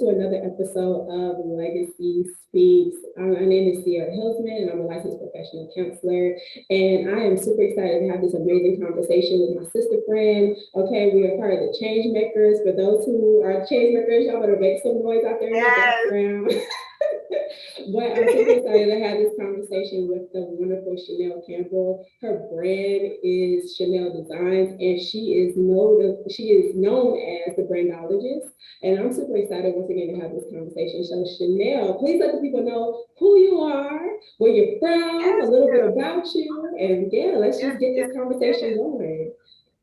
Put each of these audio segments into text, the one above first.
to another episode of Legacy Speaks. My name is Sierra Hillsman, and I'm a licensed professional counselor. And I am super excited to have this amazing conversation with my sister friend. Okay, we are part of the Change Makers. For those who are change makers, y'all better make some noise out there in the background. But I'm super excited to have this conversation with the wonderful Chanel Campbell. Her brand is Chanel Designz, and she is known as the Brandologist. And I'm super excited once again to have this conversation. So Chanel, please let the people know who you are, where you're from, a little bit about you, and yeah, let's just get this conversation going.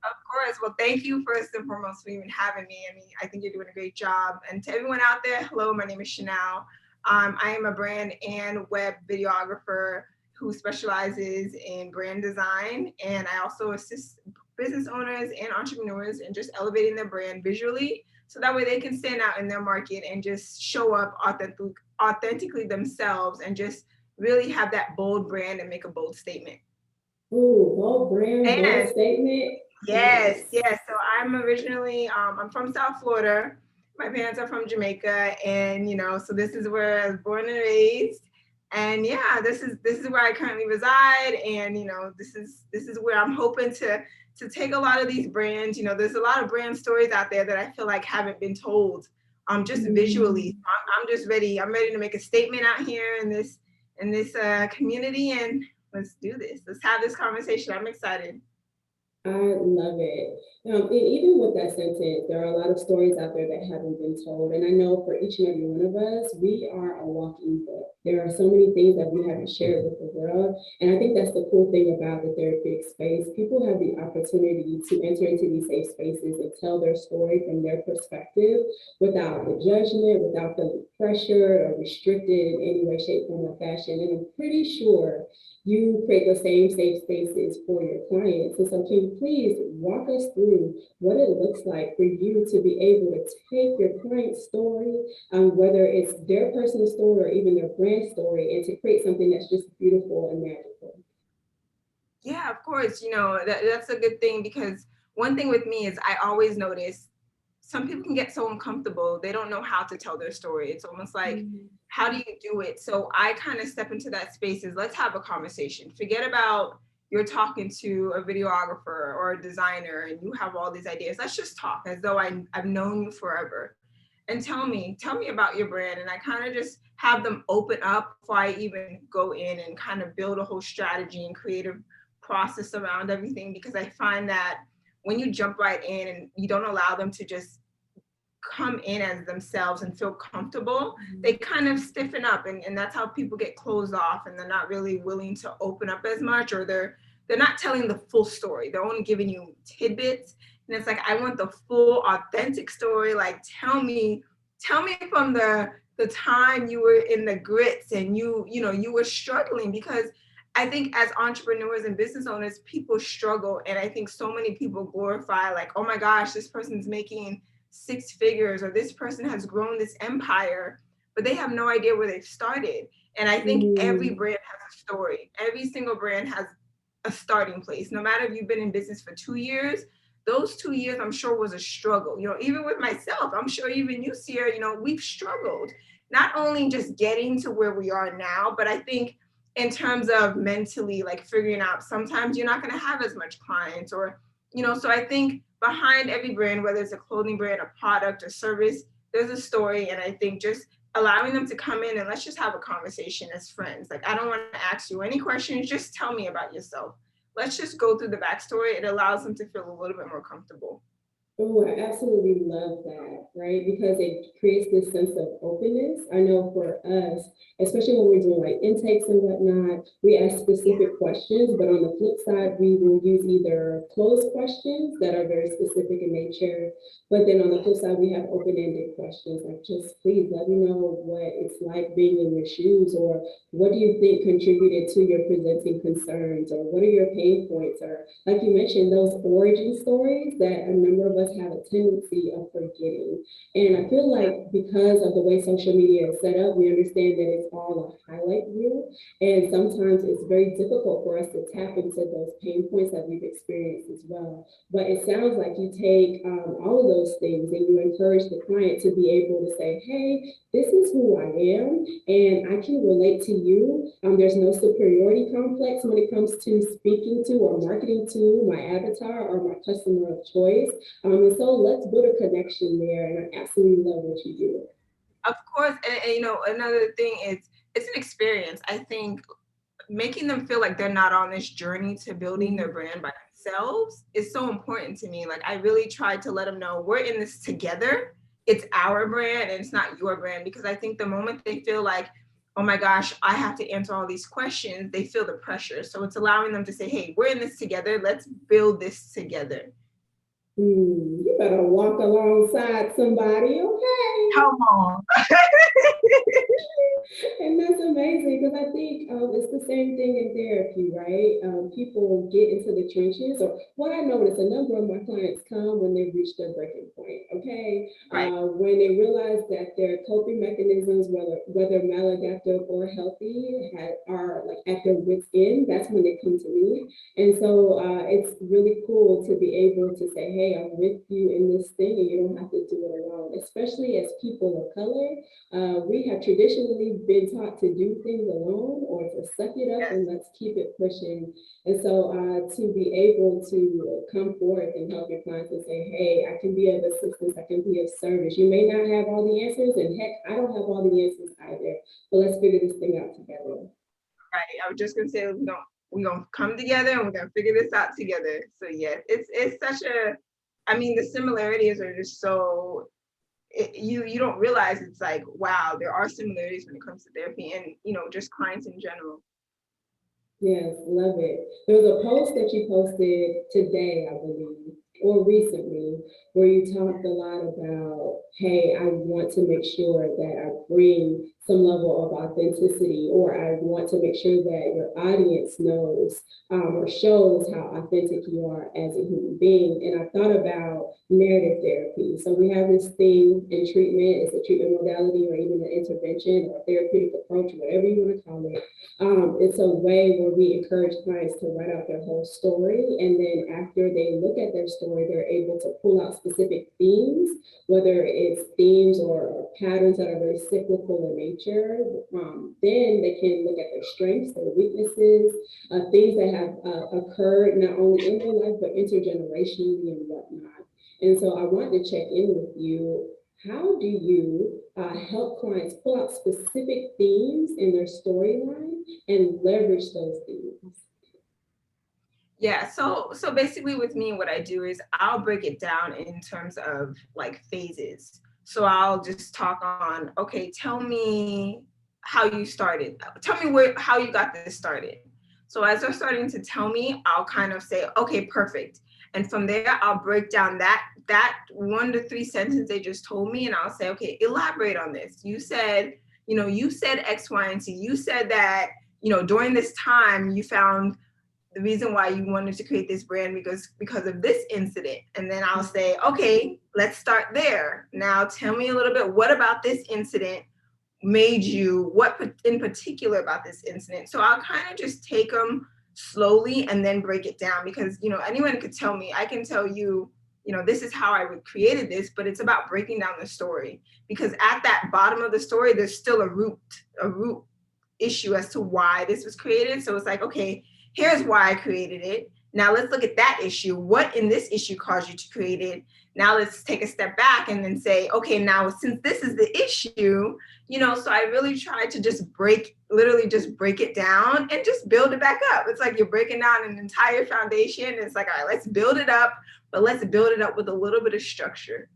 Of course. Well, thank you first and foremost for even having me. I mean, I think you're doing a great job. And to everyone out there, hello, my name is Chanel. I am a brand and web videographer who specializes in brand design. And I also assist business owners and entrepreneurs in just elevating their brand visually. So that way they can stand out in their market and just show up authentically themselves and just really have that bold brand and make a bold statement. Ooh, bold brand, bold statement. Yes. So I'm originally, I'm from South Florida. My parents are from Jamaica, and so this is where I was born and raised. And yeah, this is where I currently reside, and this is where I'm hoping to take a lot of these brands. There's a lot of brand stories out there that I feel like haven't been told, just visually. So I'm just ready. I'm ready to make a statement out here in this community, and let's do this. Let's have this conversation. I'm excited. I love it. And even with that sentence, there are a lot of stories out there that haven't been told. And I know for each and every one of us, we are a walking book. There are so many things that we haven't shared with the world. And I think that's the cool thing about the therapeutic space. People have the opportunity to enter into these safe spaces and tell their story from their perspective without the judgment, without feeling pressured or restricted in any way, shape, form, or fashion. And I'm pretty sure you create the same safe spaces for your clients. And so can you please walk us through what it looks like for you to be able to take your client's story, whether it's their personal story or even their brand story, and to create something that's just beautiful and magical? Yeah, of course. That's a good thing, because one thing with me is I always notice some people can get so uncomfortable. They don't know how to tell their story. It's almost like, how do you do it? So I kind of step into that space is, let's have a conversation. Forget about you're talking to a videographer or a designer and you have all these ideas. Let's just talk as though I've known you forever. And tell me about your brand. And I kind of just have them open up before I even go in and kind of build a whole strategy and creative process around everything, because I find that when you jump right in and you don't allow them to just come in as themselves and feel comfortable, they kind of stiffen up, and that's how people get closed off, and they're not really willing to open up as much, or they're not telling the full story. They're only giving you tidbits. And it's like, I want the full authentic story. Like, tell me from the time you were in the grits and you were struggling, because I think as entrepreneurs and business owners, people struggle. And I think so many people glorify, like, oh my gosh, this person's making 6 figures, or this person has grown this empire, but they have no idea where they've started. And I think every brand has a story. Every single brand has a starting place. No matter if you've been in business for 2 years, those 2 years, I'm sure, was a struggle. Even with myself, I'm sure even you, Sierra, we've struggled, not only just getting to where we are now, but I think in terms of mentally, like figuring out sometimes you're not going to have as much clients, or, so I think behind every brand, whether it's a clothing brand, a product, a service, there's a story. And I think just allowing them to come in and let's just have a conversation as friends. Like, I don't want to ask you any questions, just tell me about yourself. Let's just go through the backstory. It allows them to feel a little bit more comfortable. Oh, I absolutely love that, right? Because it creates this sense of openness. I know for us, especially when we're doing like intakes and whatnot, we ask specific questions, but on the flip side, we will use either closed questions that are very specific in nature, but then on the flip side, we have open-ended questions like, just please let me know what it's like being in your shoes, or what do you think contributed to your presenting concerns, or what are your pain points, or like you mentioned, those origin stories that a number of us does have a tendency of forgetting. And I feel like because of the way social media is set up, we understand that it's all a highlight reel. And sometimes it's very difficult for us to tap into those pain points that we've experienced as well. But it sounds like you take all of those things and you encourage the client to be able to say, hey, this is who I am, and I can relate to you. There's no superiority complex when it comes to speaking to or marketing to my avatar or my customer of choice. And so let's build a connection there. And I absolutely love what you do. Of course, and you know, another thing is it's an experience. I think making them feel like they're not on this journey to building their brand by themselves is so important to me. Like I really try to let them know we're in this together. It's our brand and it's not your brand, because I think the moment they feel like, oh my gosh, I have to answer all these questions, they feel the pressure. So it's allowing them to say, hey, we're in this together. Let's build this together. You better walk alongside somebody, okay? Come on. And that's amazing because I think it's the same thing in therapy, right? People get into the trenches, or what I notice, a number of my clients come when they reach their breaking point, okay? Right. When they realize that their coping mechanisms, whether maladaptive or healthy, are like at their wits' end, that's when they come to me. And so it's really cool to be able to say, hey, I'm with you in this thing, and you don't have to do it alone, especially as people of color. We have traditionally been taught to do things alone or to suck it up and let's keep it pushing. And so to be able to come forth and help your clients and say, hey, I can be of assistance, I can be of service. You may not have all the answers, and heck, I don't have all the answers either, but let's figure this thing out together. Right. I was just gonna say we're gonna come together and we're gonna figure this out together. So yes, it's such a, I mean, the similarities are just so, you don't realize, it's like, wow, there are similarities when it comes to therapy and, you know, just clients in general. Yes, love it. There was a post that you posted today, I believe, or recently, where you talked a lot about, hey, I want to make sure that I bring some level of authenticity, or I want to make sure that your audience knows or shows how authentic you are as a human being. And I thought about narrative therapy. So we have this thing in treatment, it's a treatment modality or even an intervention or therapeutic approach, whatever you want to call it. It's a way where we encourage clients to write out their whole story. And then after they look at their story, they're able to pull out specific themes, whether it's themes or patterns that are very cyclical in nature. Then they can look at their strengths, their weaknesses, things that have occurred not only in their life, but intergenerationally and whatnot. And so I want to check in with you. How do you help clients pull out specific themes in their storyline and leverage those themes? Yeah, so basically with me, what I do is I'll break it down in terms of like phases. So I'll just talk on, okay, tell me how you started. Tell me how you got this started. So as they're starting to tell me, I'll kind of say, okay, perfect. And from there, I'll break down that 1 to 3 sentences they just told me, and I'll say, okay, elaborate on this. You said, you said X, Y, and Z. You said that, during this time you found the reason why you wanted to create this brand because of this incident. And then I'll say, okay, let's start there. Now tell me a little bit, what about this incident made you, what in particular about this incident? So I'll kind of just take them slowly and then break it down, because anyone could tell me, I can tell you, this is how I would created this, but it's about breaking down the story, because at that bottom of the story, there's still a root issue as to why this was created. So it's like, okay, here's why I created it. Now let's look at that issue. What in this issue caused you to create it? Now let's take a step back and then say, okay, now since this is the issue, so I really try to just literally break it down and just build it back up. It's like you're breaking down an entire foundation. It's like, all right, let's build it up, but let's build it up with a little bit of structure.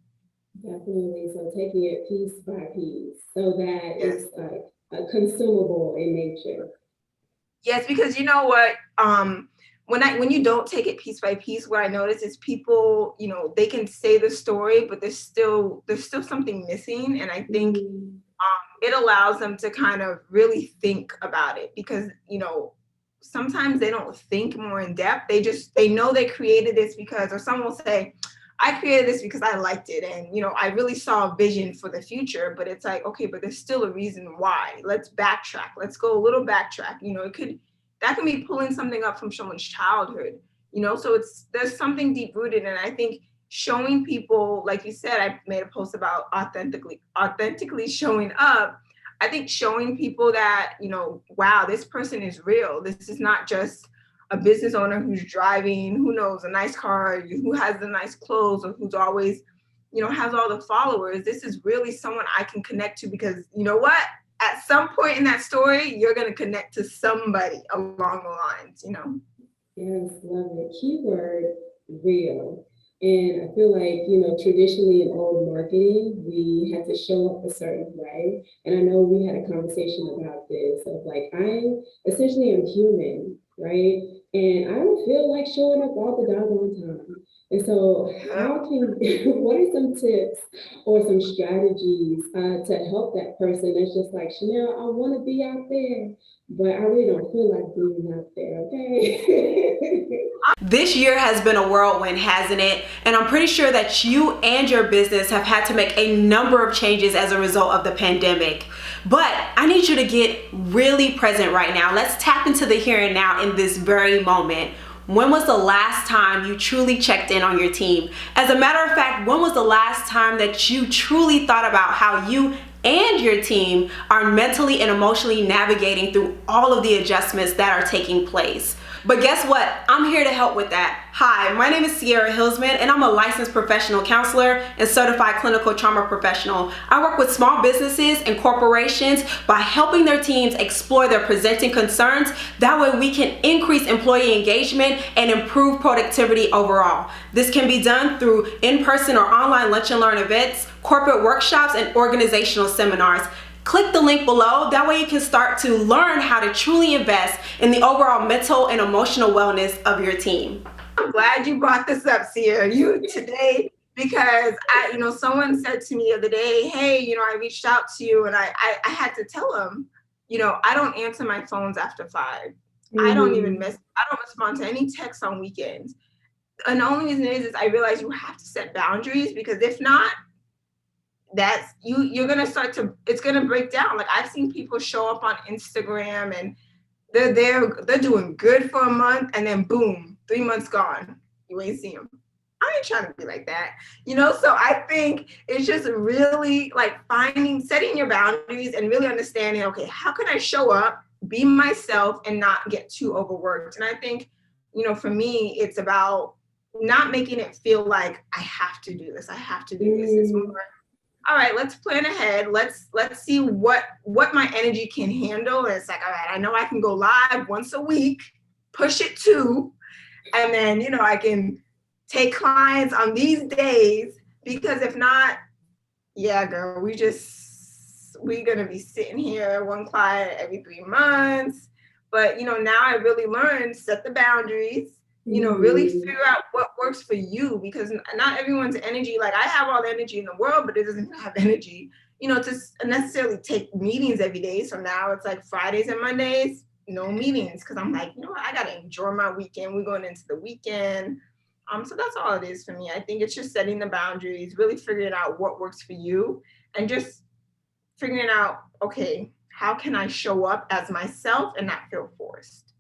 Definitely. So taking it piece by piece so that it's consumable in nature. Yes, because you know what? When you don't take it piece by piece, what I notice is people, they can say the story, but there's still something missing. And I think it allows them to kind of really think about it, because, sometimes they don't think more in depth. They know they created this because, or someone will say, I created this because I liked it. And, you know, I really saw a vision for the future, but it's like, okay, but there's still a reason why. Let's backtrack. Let's go a little backtrack. You know, that can be pulling something up from someone's childhood, you know, so there's something deep rooted. And I think showing people, like you said, I made a post about authentically showing up. I think showing people that, you know, wow, this person is real. This is not just a business owner who's driving, who knows, a nice car, who has the nice clothes, or who's always, you know, has all the followers. This is really someone I can connect to, because you know what? At some point in that story, you're going to connect to somebody along the lines, you know? Yes, love it. Keyword, real. And I feel like, you know, traditionally in old marketing, we had to show up a certain way. And I know we had a conversation about this of like, I'm human, right? And I don't feel like showing up all the doggone time. And so how can, what are some tips or some strategies to help that person that's just like, Chanel, I want to be out there, but I really don't feel like being out there, okay? This year has been a whirlwind, hasn't it? And I'm pretty sure that you and your business have had to make a number of changes as a result of the pandemic. But I need you to get really present right now. Let's tap into the here and now in this very moment. When was the last time you truly checked in on your team? As a matter of fact, when was the last time that you truly thought about how you and your team are mentally and emotionally navigating through all of the adjustments that are taking place? But guess what? I'm here to help with that. Hi, my name is Sierra Hillsman, and I'm a licensed professional counselor and certified clinical trauma professional. I work with small businesses and corporations by helping their teams explore their presenting concerns. That way we can increase employee engagement and improve productivity overall. This can be done through in-person or online lunch and learn events, corporate workshops, and organizational seminars. Click the link below. That way you can start to learn how to truly invest in the overall mental and emotional wellness of your team. I'm glad you brought this up, Sierra, today, because someone said to me the other day, hey, you know, I reached out to you, and I had to tell them, you know, I don't answer my phones after 5. Mm-hmm. I don't respond to any texts on weekends. And the only reason is I realize you have to set boundaries, because if not, that's you're gonna it's gonna break down. Like, I've seen people show up on Instagram and they're doing good for a month, and then boom, 3 months gone, you ain't see them. I ain't trying to be like that, you know. So I think it's just really like setting your boundaries and really understanding, okay, how can I show up, be myself, and not get too overworked. And I think, you know, for me, it's about not making it feel like I have to do this. It's more, all right, let's plan ahead. Let's see what my energy can handle. And it's like, all right, I know I can go live once a week, push it 2, and then, you know, I can take clients on these days, because if not, yeah, girl, we're gonna be sitting here, one client every 3 months. But, you know, now I really learned, set the boundaries, you know, really figure out what works for you, because not everyone's energy, like I have all the energy in the world, but it doesn't have energy, you know, to necessarily take meetings every day. So now it's like Fridays and Mondays, no meetings, because I'm like, you know what, I got to enjoy my weekend. We're going into the weekend. So that's all it is for me. I think it's just setting the boundaries, really figuring out what works for you, and just figuring out, okay, how can I show up as myself and not feel forced?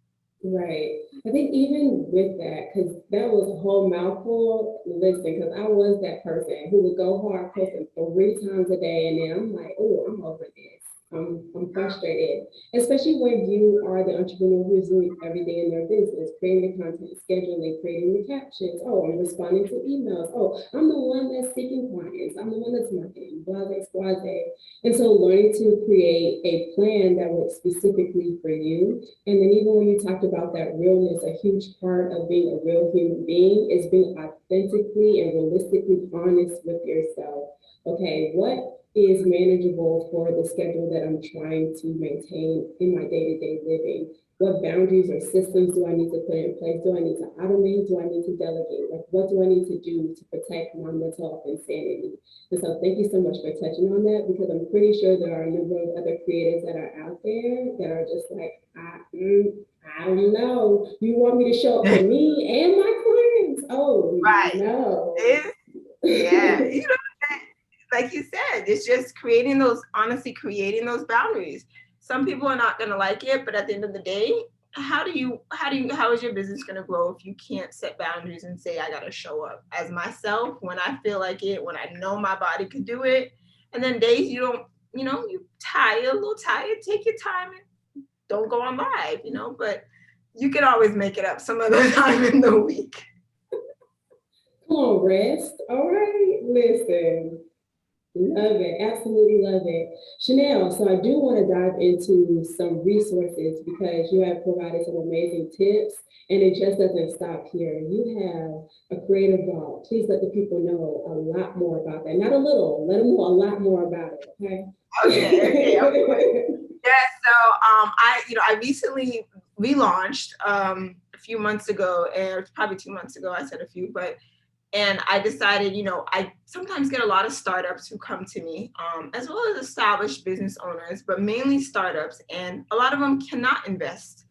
Right. I think even with that, because that was a whole mouthful, listen, because I was that person who would go hard posting 3 times a day, and then I'm like, oh, I'm over this. I'm frustrated, especially when you are the entrepreneur who's doing everything in their business, creating the content, scheduling, creating the captions. Oh, I'm responding to emails. Oh, I'm the one that's seeking clients. I'm the one that's marketing, blase, blase. And so learning to create a plan that works specifically for you. And then even when you talked about that realness, a huge part of being a real human being is being authentically and realistically honest with yourself. Okay, what is manageable for the schedule that I'm trying to maintain in my day-to-day living? What boundaries or systems do I need to put in place? Do I need to automate? Do I need to delegate? Like, what do I need to do to protect my mental health and sanity? And so thank you so much for touching on that, because I'm pretty sure there are a number of other creators that are out there that are just like, I don't know. You want me to show up for me and my clients? Oh, right. No. Yeah, like you said, it's just creating those, honestly, creating those boundaries. Some people are not going to like it, but at the end of the day, how is your business going to grow if you can't set boundaries and say, I got to show up as myself when I feel like it, when I know my body could do it. And then days you don't, you tired, a little tired, take your time and don't go on live, but you can always make it up some other time in the week. Come on, rest. All right, listen. Love it. Absolutely love it. Chanel, so I do want to dive into some resources because you have provided some amazing tips and it just doesn't stop here. You have a creative vault. Please let the people know a lot more about that. Not a little, let them know a lot more about it, okay? Okay, of course. Yeah, so I recently relaunched a few months ago, and probably 2 months ago, I said a few, and I decided, I sometimes get a lot of startups who come to me, as well as established business owners, but mainly startups. And a lot of them cannot invest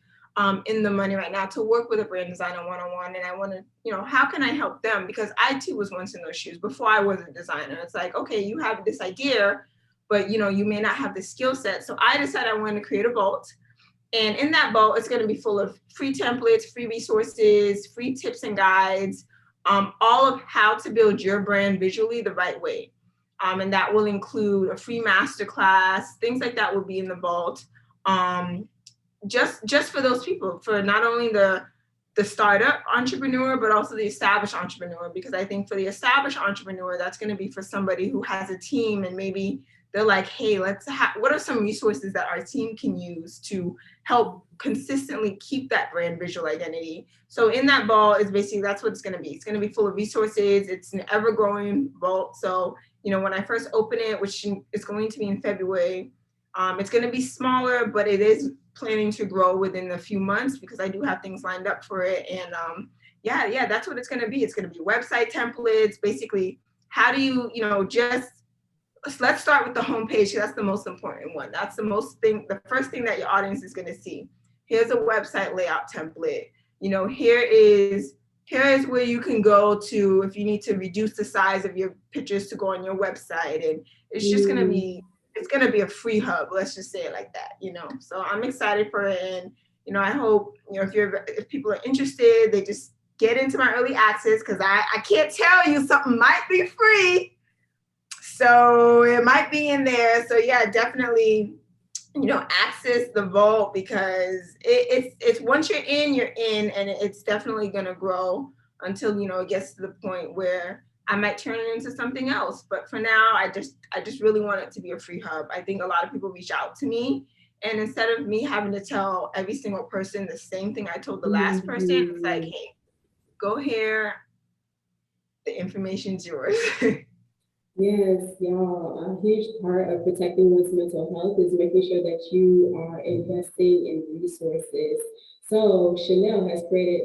in the money right now to work with a brand designer one-on-one. And I want to, how can I help them? Because I too was once in those shoes before I was a designer. It's like, okay, you have this idea, but you may not have the skill set. So I decided I wanted to create a vault. And in that vault, it's going to be full of free templates, free resources, free tips and guides, all of how to build your brand visually the right way. And that will include a free masterclass, things like that will be in the vault. Just for those people, for not only the startup entrepreneur, but also the established entrepreneur, because I think for the established entrepreneur, that's going to be for somebody who has a team and maybe they're like, hey, what are some resources that our team can use to help consistently keep that brand visual identity? So in that vault is basically, that's what it's going to be. It's going to be full of resources. It's an ever growing vault. So, when I first open it, which is going to be in February, it's going to be smaller, but it is planning to grow within a few months because I do have things lined up for it. And yeah, that's what it's going to be. It's going to be website templates. Basically, how do you, let's start with the homepage. That's the most important one. That's the first thing that your audience is going to see. Here's a website layout template. Here is where you can go to if you need to reduce the size of your pictures to go on your website. And it's just going to be, it's going to be a free hub. Let's just say it like that, So I'm excited for it. And, I hope, if people are interested, they just get into my early access because I can't tell you something might be free. So it might be in there. So yeah, definitely, access the vault because it's once you're in, and it's definitely going to grow until, it gets to the point where I might turn it into something else. But for now, I just really want it to be a free hub. I think a lot of people reach out to me, and instead of me having to tell every single person the same thing I told the last person, it's like, hey, go here. The information's yours. Yes, y'all, a huge part of protecting one's mental health is making sure that you are investing in resources. So Chanel has created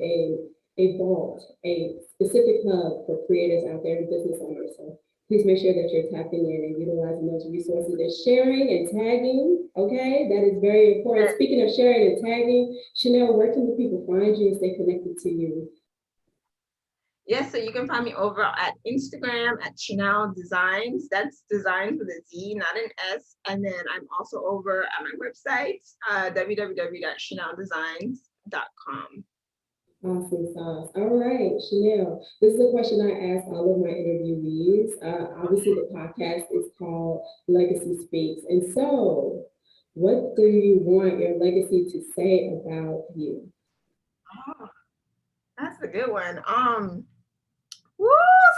a vault, a specific hub for creators out there and business owners. So please make sure that you're tapping in and utilizing those resources and sharing and tagging. Okay, that is very important. Speaking of sharing and tagging, Chanel, where can the people find you and stay connected to you? Yes, so you can find me over at Instagram at Chanel Designz. That's design with a Z, not an S. And then I'm also over at my website, www.chaneldesignz.com. Awesome sauce. All right, Chanel. This is a question I ask all of my interviewees. Obviously, the podcast is called Legacy Speaks. And so, what do you want your legacy to say about you? Oh, that's a good one. Woo,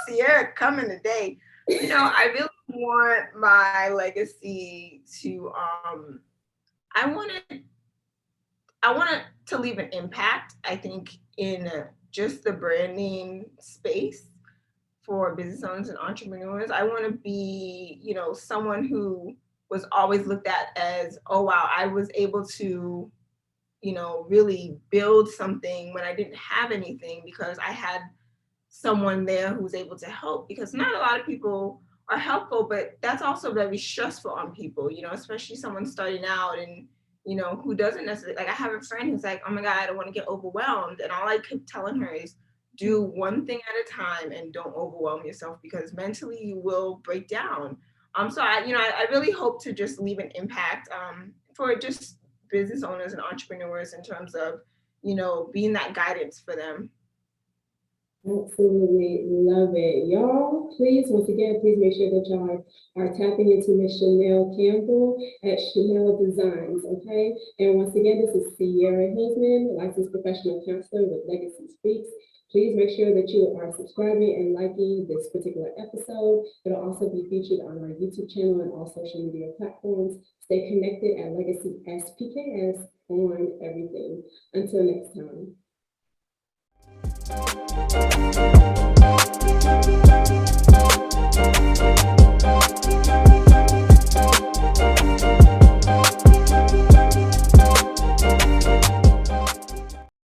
Sierra coming today. I really want my legacy to I wanted to leave an impact, I think, in just the branding space for business owners and entrepreneurs. I want to be, someone who was always looked at as, oh, wow, I was able to, really build something when I didn't have anything because I had someone there who was able to help, because not a lot of people are helpful, but that's also very stressful on people, especially someone starting out and, who doesn't necessarily, like I have a friend who's like, oh my God, I don't want to get overwhelmed. And all I kept telling her is do one thing at a time and don't overwhelm yourself, because mentally you will break down. So I really hope to just leave an impact for just business owners and entrepreneurs in terms of, being that guidance for them. Absolutely love it. Y'all, please, once again, please make sure that y'all are tapping into Miss Chanel Campbell at Chanel Designz, okay? And once again, this is Sierra Hillsman, licensed professional counselor with Legacy Speaks. Please make sure that you are subscribing and liking this particular episode. It'll also be featured on our YouTube channel and all social media platforms. Stay connected at Legacy SPKS on everything. Until next time.